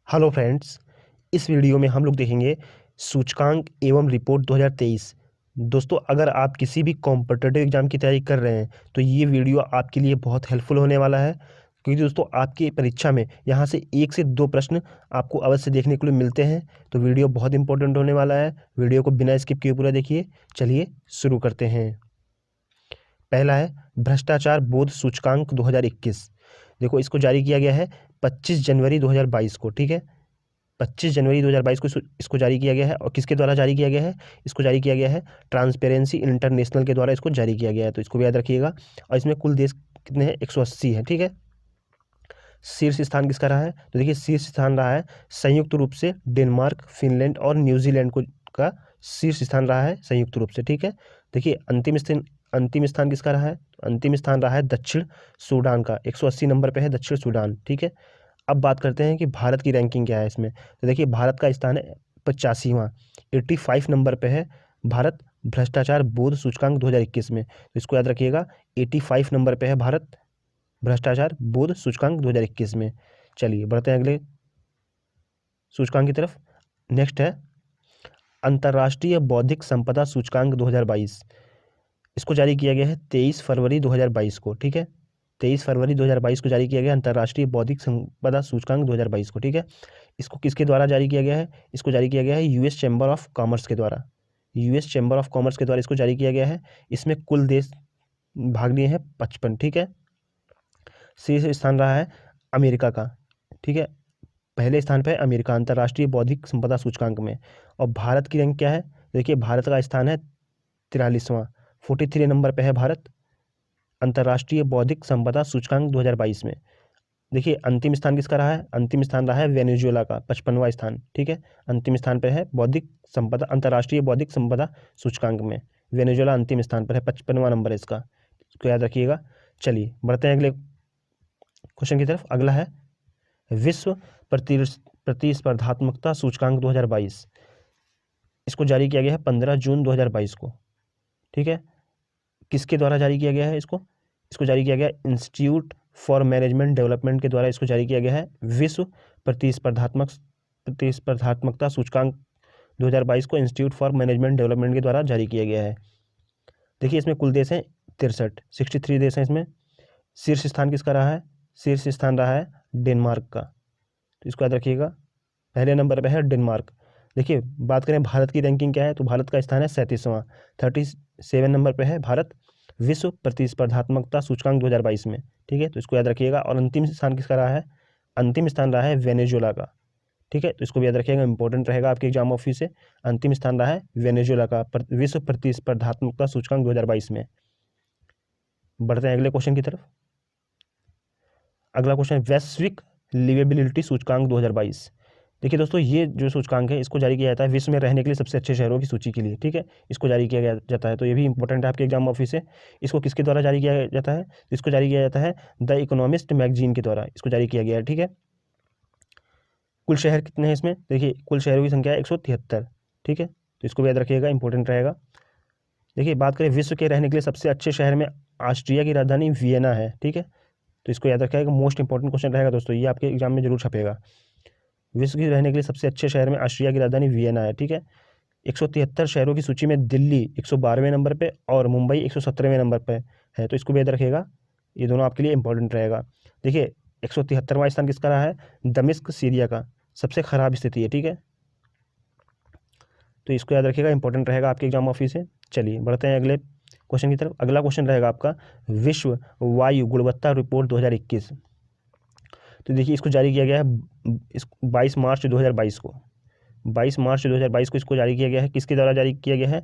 Hello friends, इस video में हम लोग देखेंगे सूचकांक एवं रिपोर्ट 2023। दोस्तों, अगर आप किसी भी कॉम्पिटिटिव एग्जाम की तैयारी कर रहे हैं तो ये वीडियो आपके लिए बहुत हेल्पफुल होने वाला है, क्योंकि दोस्तों आपकी परीक्षा में यहाँ से 1 से 2 प्रश्न आपको अवश्य देखने को मिलते हैं। तो वीडियो बहुत इंपॉर्टेंट होने वाला है। वीडियो को बिना स्किप किए पूरा देखिए। चलिए शुरू करते हैं। पहला है भ्रष्टाचार बोध सूचकांक 2021। देखो, इसको जारी किया गया है 25 जनवरी 2022 को। ठीक है, 25 जनवरी 2022 को इसको जारी किया गया है। और किसके द्वारा जारी किया गया है? इसको जारी किया गया है ट्रांसपेरेंसी इंटरनेशनल के द्वारा इसको जारी किया गया है। तो इसको भी याद रखिएगा। और इसमें कुल देश कितने हैं? 180 है। ठीक है, शीर्ष स्थान किसका रहा है? तो देखिए, शीर्ष स्थान रहा है संयुक्त रूप से डेनमार्क, फिनलैंड और न्यूजीलैंड को का शीर्ष स्थान रहा है संयुक्त रूप से। ठीक है, देखिए अंतिम स्थान किसका रहा है? अंतिम स्थान रहा है दक्षिण सूडान का। 180 नंबर पे है दक्षिण सूडान। ठीक है, अब बात करते हैं कि भारत की रैंकिंग क्या है इसमें। तो देखिए, भारत का स्थान है 85वां, 85 नंबर पे है भारत भ्रष्टाचार बोध सूचकांक 2021 में। तो इसको याद रखिएगा, 85 नंबर पे है भारत भ्रष्टाचार बोध सूचकांक 2021 में। चलिए बढ़ते हैं अगले सूचकांक की तरफ। नेक्स्ट है अंतर्राष्ट्रीय बौद्धिक संपदा सूचकांक 2022। इसको जारी किया गया है 23 फरवरी 2022 को। ठीक है, 23 फरवरी 2022 को जारी किया गया अंतर्राष्ट्रीय बौद्धिक संपदा सूचकांक 2022 को। ठीक है, इसको किसके द्वारा जारी किया गया है? इसको जारी किया गया है यूएस चैम्बर ऑफ कॉमर्स के द्वारा। यूएस चैम्बर ऑफ कॉमर्स के द्वारा इसको जारी किया गया है। इसमें कुल देश भाग लिए हैं 55। ठीक है, शीर्ष स्थान रहा है अमेरिका का। ठीक है, पहले स्थान पर है अमेरिका अंतर्राष्ट्रीय बौद्धिक संपदा सूचकांक में। और भारत की रैंक क्या है? देखिए, भारत का स्थान है 43वां, 43 नंबर पे है भारत अंतर्राष्ट्रीय बौद्धिक संपदा सूचकांक 2022 में। देखिए, अंतिम स्थान किसका रहा है? अंतिम स्थान रहा है वेनेजुएला का, 55वां स्थान। ठीक है, अंतिम स्थान पर है बौद्धिक संपदा अंतर्राष्ट्रीय बौद्धिक संपदा सूचकांक में वेनेजुएला अंतिम स्थान पर है, 55वां नंबर है इसका। इसको याद रखिएगा। चलिए बढ़ते हैं अगले क्वेश्चन की तरफ। अगला है विश्व प्रतिस्पर्धात्मकता सूचकांक 2022। इसको जारी किया गया है 15 जून 2022 को। ठीक है, किसके द्वारा जारी किया गया है? इसको जारी किया गया इंस्टीट्यूट फॉर मैनेजमेंट डेवलपमेंट के द्वारा इसको जारी किया गया है। विश्व प्रतिस्पर्धात्मकता सूचकांक 2022 को इंस्टीट्यूट फॉर मैनेजमेंट डेवलपमेंट के द्वारा जारी किया गया है। देखिए, इसमें कुल देश हैं 63 देश हैं इसमें। शीर्ष स्थान किसका रहा है? शीर्ष स्थान रहा है डेनमार्क का। तो इसको याद रखिएगा, पहले नंबर पर है डेनमार्क। देखिए, बात करें भारत की रैंकिंग क्या है, तो भारत का स्थान है 37वां, 37 नंबर पे है भारत विश्व प्रतिस्पर्धात्मकता सूचकांक 2022 में। ठीक है, तो इसको याद रखिएगा। और अंतिम स्थान किसका रहा है? अंतिम स्थान रहा है वेनेजुएला का। ठीक है, तो इसको भी याद रखिएगा, इंपॉर्टेंट रहेगा आपके एग्जाम ऑफिस से। अंतिम स्थान रहा है वेनेजुएला का विश्व प्रतिस्पर्धात्मकता सूचकांक 2022 में। बढ़ते हैं अगले क्वेश्चन की तरफ। अगला क्वेश्चन वैश्विक लिवेबिलिटी सूचकांक 2022। देखिए दोस्तों, ये जो सूचकांक है इसको जारी किया जाता है विश्व में रहने के लिए सबसे अच्छे शहरों की सूची के लिए। ठीक है, इसको जारी किया जाता है। तो ये भी इंपॉर्टेंट है आपके एग्जाम ऑफिस से। इसको किसके द्वारा जारी किया जाता है? इसको जारी किया जाता है द इकोनॉमिस्ट मैगजीन के द्वारा इसको जारी किया गया है। ठीक है, कुल शहर कितने हैं इसमें? देखिए, कुल शहरों की संख्या है 173। ठीक है, तो इसको भी याद रखिएगा, इंपॉर्टेंट रहेगा। देखिए, बात करें विश्व के रहने के लिए सबसे अच्छे शहर में ऑस्ट्रिया की राजधानी वियना है। ठीक है, तो इसको याद रखिएगा, मोस्ट इंपॉर्टेंट क्वेश्चन रहेगा दोस्तों, ये आपके एग्जाम में जरूर छपेगा। विश्व के रहने के लिए सबसे अच्छे शहर में ऑस्ट्रिया की राजधानी वियना है। ठीक है, 173 शहरों की सूची में दिल्ली 112वें नंबर पे और मुंबई 117वें नंबर पे है। तो इसको भी याद रखिएगा, ये दोनों आपके लिए इंपॉर्टेंट रहेगा। देखिए, 173वां स्थान किसका रहा है? दमिश्क सीरिया का, सबसे खराब स्थिति है। ठीक है, तो इसको याद रखिएगा, इंपॉर्टेंट रहेगा आपके एग्जाम ऑफिस से। चलिए बढ़ते हैं अगले क्वेश्चन की तरफ। अगला क्वेश्चन रहेगा आपका विश्व वायु गुणवत्ता रिपोर्ट 2021। तो देखिए, इसको जारी किया गया है 22 मार्च 2022 को। 22 मार्च 2022 को इसको जारी किया गया है। किसके द्वारा जारी किया गया है?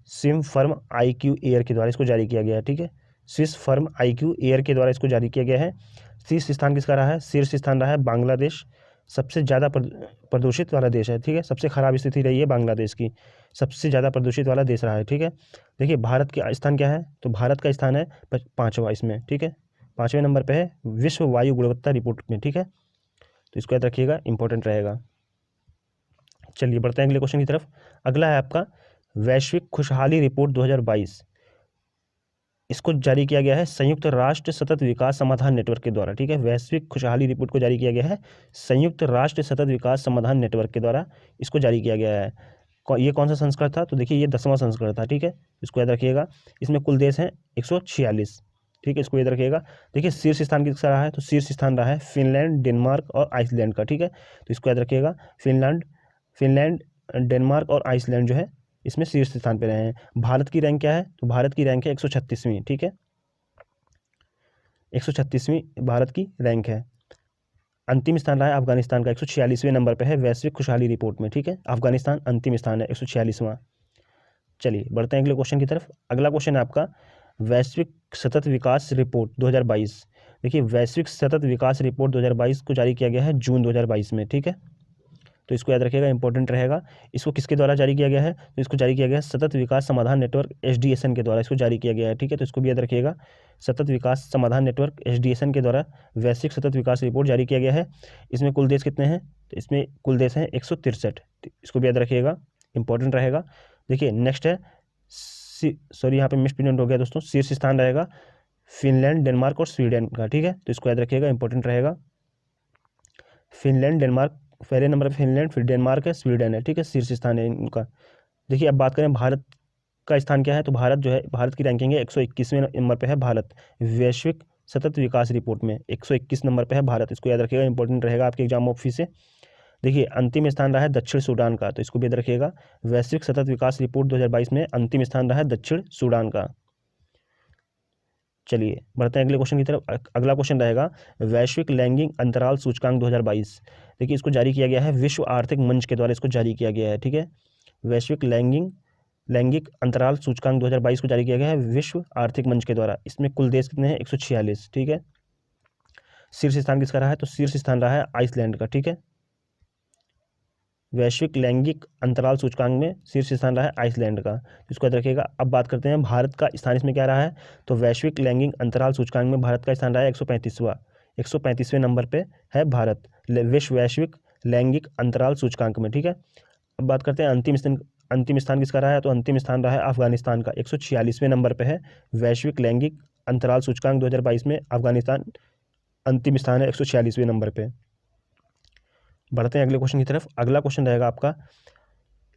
सिम फर्म IQ एयर के द्वारा इसको जारी किया गया है। ठीक है, स्विस फर्म IQ एयर के द्वारा इसको जारी किया गया है। शीर्ष स्थान किसका रहा है? शीर्ष स्थान रहा है बांग्लादेश, सबसे ज़्यादा प्रदूषित वाला देश है। ठीक है, सबसे खराब स्थिति रही है बांग्लादेश की, सबसे ज़्यादा प्रदूषित वाला देश रहा है। ठीक है, देखिए भारत का स्थान क्या है? तो भारत का स्थान है 5वां इसमें। ठीक है, 5वें नंबर पे है विश्व वायु गुणवत्ता रिपोर्ट में। ठीक है, तो इसको याद रखिएगा, इंपॉर्टेंट रहेगा। चलिए बढ़ते हैं अगले क्वेश्चन की तरफ। अगला है आपका वैश्विक खुशहाली रिपोर्ट 2022। इसको जारी किया गया है संयुक्त राष्ट्र सतत विकास समाधान नेटवर्क के द्वारा। ठीक है, वैश्विक खुशहाली रिपोर्ट को जारी किया गया है संयुक्त राष्ट्र सतत विकास समाधान नेटवर्क के द्वारा, इसको जारी किया गया है। ये कौन सा संस्करण था? तो देखिए ये 10वां संस्करण था। ठीक है, इसको याद रखिएगा। इसमें कुल देश हैं 146। ठीक है, इसको याद रखिएगा। देखिए शीर्ष स्थान किसका रहा है? तो शीर्ष स्थान रहा है फिनलैंड, डेनमार्क और आइसलैंड का। ठीक है, तो इसको याद रखिएगा। फिनलैंड, डेनमार्क और आइसलैंड जो है इसमें शीर्ष स्थान पर रहे हैं। भारत की रैंक क्या है? तो भारत की रैंक है 136वीं। ठीक है, 136वीं भारत की रैंक है। अंतिम स्थान रहा है अफगानिस्तान का, 146वें नंबर पे है वैश्विक खुशहाली रिपोर्ट में। ठीक है, अफगानिस्तान अंतिम स्थान है, 146वां। चलिए बढ़ते हैं अगले क्वेश्चन की तरफ। अगला क्वेश्चन है आपका वैश्विक सतत विकास रिपोर्ट 2022। देखिए वैश्विक सतत विकास रिपोर्ट 2022 को जारी किया गया है जून 2022 में। ठीक है, तो इसको याद रखिएगा, इंपॉर्टेंट रहेगा। इसको किसके द्वारा जारी किया गया है? तो इसको जारी किया गया है सतत विकास समाधान नेटवर्क SDSN के द्वारा इसको जारी किया गया है। ठीक है, तो इसको भी याद रखिएगा, सतत विकास समाधान नेटवर्क SDSN के द्वारा वैश्विक सतत विकास रिपोर्ट जारी किया गया है। इसमें कुल देश कितने हैं? तो इसमें कुल देश हैं 163। इसको भी याद रखिएगा, इंपॉर्टेंट रहेगा। देखिए नेक्स्ट है सॉरी यहाँ पे मिसप्रिंट हो गया दोस्तों, शीर्ष स्थान रहेगा फिनलैंड, डेनमार्क और स्वीडन का। ठीक है, तो इसको याद रखिएगा, इंपॉर्टेंट रहेगा। फिनलैंड, डेनमार्क, पहले नंबर पर फिनलैंड, फिर डेनमार्क है, स्वीडन है। ठीक है, शीर्ष स्थान है इनका। देखिए अब बात करें भारत का स्थान क्या है, तो भारत जो है, भारत की रैंकिंग है 121वें नंबर पे है भारत वैश्विक सतत विकास रिपोर्ट में, 121 नंबर पे है भारत। इसको याद रखिएगा, इंपॉर्टेंट रहेगा आपके एग्जाम ऑफिस से। देखिए अंतिम स्थान रहा है दक्षिण सूडान का, तो इसको भी याद रखिएगा, वैश्विक सतत विकास रिपोर्ट 2022 में अंतिम स्थान रहा है दक्षिण सूडान का। चलिए बढ़ते हैं अगले क्वेश्चन की तरफ। अगला क्वेश्चन रहेगा वैश्विक लैंगिक अंतराल सूचकांक 2022। देखिए इसको जारी किया गया है विश्व आर्थिक मंच के द्वारा, इसको जारी किया गया है। ठीक है, वैश्विक लैंगिक अंतराल सूचकांक 2022 को जारी किया गया है विश्व आर्थिक मंच के द्वारा। इसमें कुल देश कितने हैं? 146। ठीक है, शीर्ष स्थान किसका रहा है? तो शीर्ष स्थान रहा है आइसलैंड का। ठीक है, वैश्विक लैंगिक अंतराल सूचकांक में शीर्ष स्थान रहा है आइसलैंड का, इसको याद रखिएगा। अब बात करते हैं भारत का स्थान इसमें क्या रहा है, तो वैश्विक लैंगिक अंतराल सूचकांक में भारत का स्थान रहा है 135वें नंबर पे है भारत वैश्विक लैंगिक अंतराल सूचकांक में। ठीक है, अब बात करते हैं अंतिम स्थान किसका रहा है, तो अंतिम स्थान रहा है अफगानिस्तान का, 146वें नंबर पे है वैश्विक लैंगिक अंतराल सूचकांक 2022 में अफगानिस्तान अंतिम स्थान है 146वें नंबर पे। बढ़ते हैं अगले क्वेश्चन की तरफ। अगला क्वेश्चन रहेगा आपका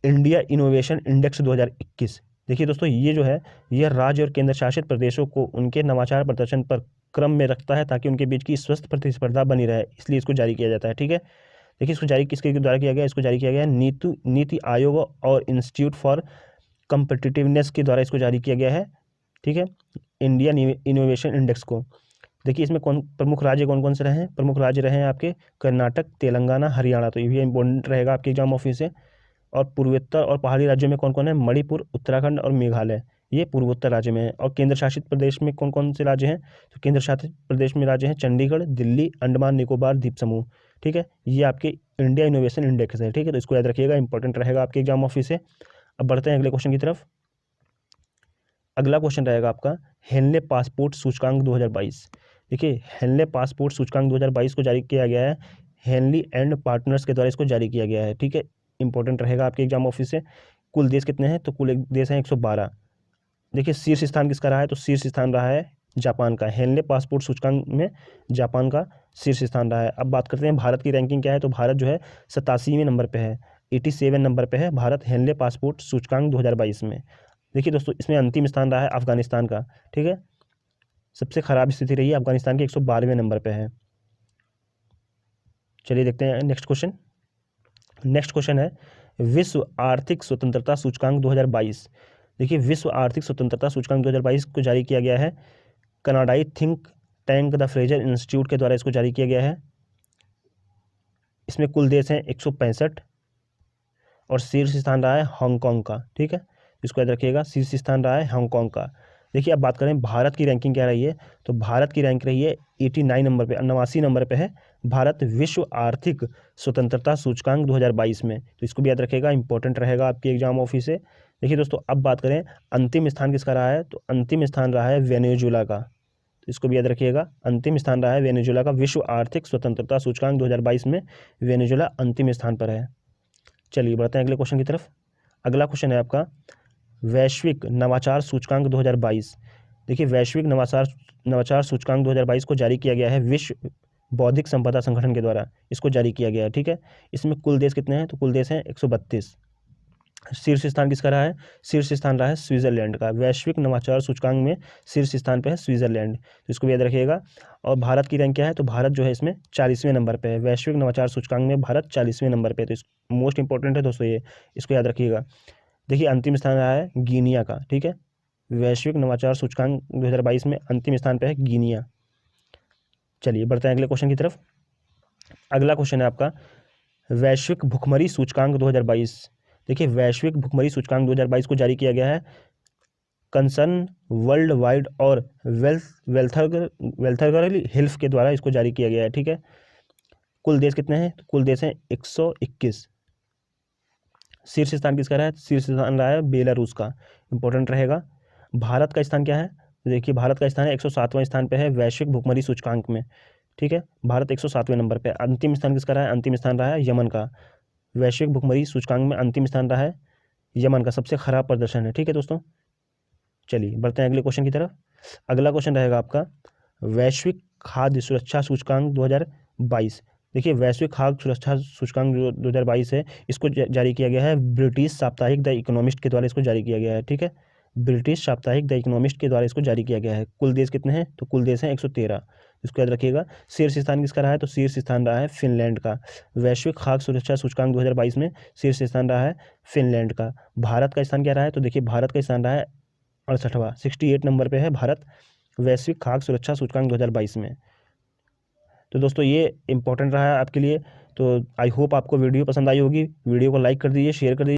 इंडिया इनोवेशन इंडेक्स 2021। देखिए दोस्तों ये जो है यह राज्य और केंद्र शासित प्रदेशों को उनके नवाचार प्रदर्शन पर क्रम में रखता है ताकि उनके बीच की स्वस्थ प्रतिस्पर्धा बनी रहे, इसलिए इसको जारी किया जाता है। ठीक है, देखिए इसको जारी किसके द्वारा किया गया? इसको जारी किया गया है नीति आयोग और इंस्टीट्यूट फॉर कम्पिटिटिवनेस के द्वारा इसको जारी किया गया है। ठीक है, इंडिया इनोवेशन इंडेक्स को। देखिए इसमें कौन कौन से रहे हैं? प्रमुख राज्य रहे हैं आपके कर्नाटक, तेलंगाना, हरियाणा, तो ये भी इंपॉर्टेंट रहेगा आपके एग्जाम ऑफिस से। और पूर्वोत्तर और पहाड़ी राज्यों में कौन कौन है? मणिपुर, उत्तराखंड और मेघालय, ये पूर्वोत्तर राज्य में है। और केंद्र शासित प्रदेश में कौन कौन से राज्य हैं? तो केंद्र शासित प्रदेश में राज्य हैं चंडीगढ़, दिल्ली, अंडमान निकोबार द्वीप समूह। ठीक है, ये आपके इंडिया इनोवेशन इंडेक्स है। ठीक है, तो इसको याद रखिएगा, इंपॉर्टेंट रहेगा आपके एग्जाम ऑफिस से। अब बढ़ते हैं अगले क्वेश्चन की तरफ। अगला क्वेश्चन रहेगा आपका हेनले पासपोर्ट सूचकांक 2022। देखिए हेनले पासपोर्ट सूचकांक 2022 को जारी किया गया है हेनली एंड पार्टनर्स के द्वारा, इसको जारी किया गया है। ठीक है, इंपॉर्टेंट रहेगा आपके एग्जाम ऑफिस से। कुल देश कितने हैं? तो कुल देश हैं 112। देखिए शीर्ष स्थान किसका रहा है? तो शीर्ष स्थान रहा है जापान का, हेनले पासपोर्ट सूचकांक में जापान का शीर्ष स्थान रहा है। अब बात करते हैं भारत की रैंकिंग क्या है, तो भारत जो है 87वें नंबर पे है, 87 नंबर पे है भारत हेनले पासपोर्ट सूचकांक 2022 में। देखिए दोस्तों इसमें अंतिम स्थान रहा है अफगानिस्तान का। ठीक है, सबसे खराब स्थिति रही है अफगानिस्तान के, 112वें नंबर पे है। चलिए देखते हैं नेक्स्ट क्वेश्चन। नेक्स्ट क्वेश्चन है विश्व आर्थिक स्वतंत्रता सूचकांक 2022। देखिए विश्व आर्थिक स्वतंत्रता सूचकांक 2022 को जारी किया गया है कनाडाई think tank the Fraser institute के द्वारा, इसको जारी किया गया है। इसमें कुल देश हैं 165 और शीर्ष स्थान रहा है हांगकांग का। ठीक है, इसको याद रखिएगा, शीर्ष स्थान रहा है हांगकांग का। देखिए अब बात करें भारत की रैंकिंग क्या रही है, तो भारत की रैंक रही है 89 नंबर पे, 89 नंबर पे है भारत विश्व आर्थिक स्वतंत्रता सूचकांक 2022 में। तो इसको भी याद रखिएगा, इंपॉर्टेंट रहेगा आपके एग्जाम ऑफिस से। देखिए दोस्तों अब बात करें अंतिम स्थान किसका रहा है, तो अंतिम स्थान रहा है वेनेजुएला का। तो इसको भी याद रखिएगा, अंतिम स्थान रहा है वेनेजुएला का विश्व आर्थिक स्वतंत्रता सूचकांक 2022 में, वेनेजुएला अंतिम स्थान पर है। चलिए बढ़ते हैं अगले क्वेश्चन की तरफ। अगला क्वेश्चन है आपका वैश्विक नवाचार सूचकांक 2022। देखिए वैश्विक नवाचार सूचकांक 2022 को जारी किया गया है विश्व बौद्धिक संपदा संगठन के द्वारा, इसको जारी किया गया है। ठीक है, इसमें कुल देश कितने हैं? तो कुल देश हैं 132। शीर्ष स्थान किसका रहा है? शीर्ष स्थान रहा है स्विट्जरलैंड का। वैश्विक नवाचार सूचकांक में शीर्ष स्थान पे है स्विट्जरलैंड, तो इसको भी याद रखिएगा। और भारत की रैंक क्या है? तो भारत जो है इसमें 40वें नंबर पे है। वैश्विक नवाचार सूचकांक में भारत 40वें नंबर पे है, तो इस मोस्ट इंपॉर्टेंट है दोस्तों ये, इसको याद रखिएगा। देखिए अंतिम स्थान रहा है गिनिया का। ठीक है, वैश्विक नवाचार सूचकांक 2022 में अंतिम स्थान पे है गिनिया। चलिए बढ़ते हैं अगले क्वेश्चन की तरफ। अगला क्वेश्चन है आपका वैश्विक भुखमरी सूचकांक 2022। देखिए वैश्विक भुखमरी सूचकांक 2022 को जारी किया गया है कंसर्न वर्ल्ड वाइड और वेल्थगर हेल्थ के द्वारा इसको जारी किया गया है। ठीक है, कुल देश कितने हैं? तो कुल देश हैं 121। शीर्ष स्थान किसका रहा है? शीर्ष स्थान रहा है बेलारूस का, इंपॉर्टेंट रहेगा। भारत का स्थान क्या है? तो देखिए भारत का स्थान है 107वां स्थान पे है वैश्विक भुखमरी सूचकांक में। ठीक है, भारत 107वें नंबर पे। अंतिम स्थान किसका रहा है? अंतिम स्थान रहा है यमन का। वैश्विक भुखमरी सूचकांक में अंतिम स्थान रहा है यमन का, सबसे खराब प्रदर्शन है। ठीक है दोस्तों, चलिए बढ़ते हैं अगले क्वेश्चन की तरफ। अगला क्वेश्चन रहेगा आपका वैश्विक खाद्य सुरक्षा सूचकांक 2022। देखिए वैश्विक खाद्य सुरक्षा सूचकांक जो 2022 है, इसको जारी किया गया है ब्रिटिश साप्ताहिक द इकोनॉमिस्ट के द्वारा इसको जारी किया गया है। ठीक है, ब्रिटिश साप्ताहिक द इकोनॉमिस्ट के द्वारा इसको जारी किया गया है। कुल देश कितने हैं? तो कुल देश हैं 113, इसको याद रखिएगा। शीर्ष स्थान किसका रहा है? तो शीर्ष स्थान रहा है फिनलैंड का। वैश्विक खाद्य सुरक्षा सूचकांक 2022 में शीर्ष स्थान रहा है फिनलैंड का। भारत का स्थान क्या रहा है? तो देखिए भारत का स्थान रहा है 68वां, 68 नंबर पे है भारत वैश्विक खाद्य सुरक्षा सूचकांक 2022 में। तो दोस्तों ये इंपॉर्टेंट रहा है आपके लिए। तो आई होप आपको वीडियो पसंद आई होगी। वीडियो को लाइक कर दीजिए, शेयर कर दीजिए।